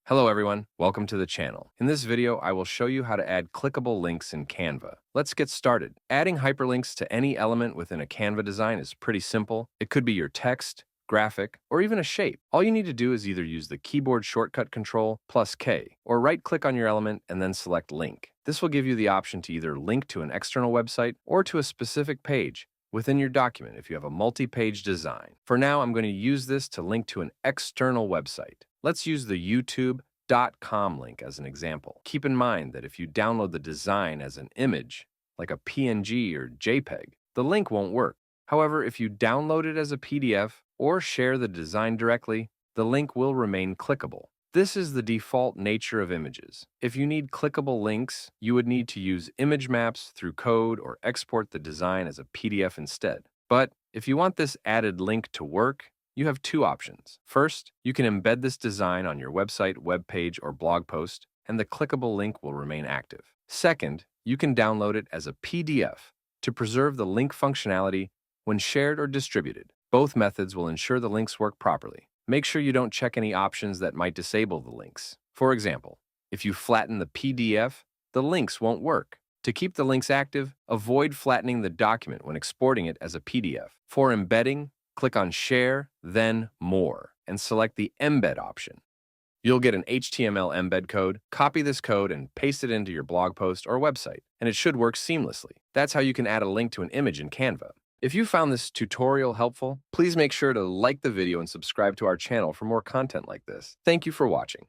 Hello everyone, welcome to the channel. In this video, I will show you how to add clickable links in Canva. Let's get started. Adding hyperlinks to any element within a Canva design is pretty simple. It could be your text, graphic, or even a shape. All you need to do is either use the keyboard shortcut control +K, or right-click on your element and then select Link. This will give you the option to either link to an external website or to a specific page within your document if you have a multi-page design. For now, I'm going to use this to link to an external website. Let's use the youtube.com link as an example. Keep in mind that if you download the design as an image, like a PNG or JPEG, the link won't work. However, if you download it as a PDF or share the design directly, the link will remain clickable. This is the default nature of images. If you need clickable links, you would need to use image maps through code or export the design as a PDF instead. But if you want this added link to work, you have two options. First, you can embed this design on your website, web page, or blog post, and the clickable link will remain active. Second, you can download it as a PDF to preserve the link functionality when shared or distributed. Both methods will ensure the links work properly. Make sure you don't check any options that might disable the links. For example, if you flatten the PDF, the links won't work. To keep the links active, avoid flattening the document when exporting it as a PDF. For embedding, click on Share, then More, and select the Embed option. You'll get an HTML embed code. Copy this code and paste it into your blog post or website, and it should work seamlessly. That's how you can add a link to an image in Canva. If you found this tutorial helpful, please make sure to like the video and subscribe to our channel for more content like this. Thank you for watching.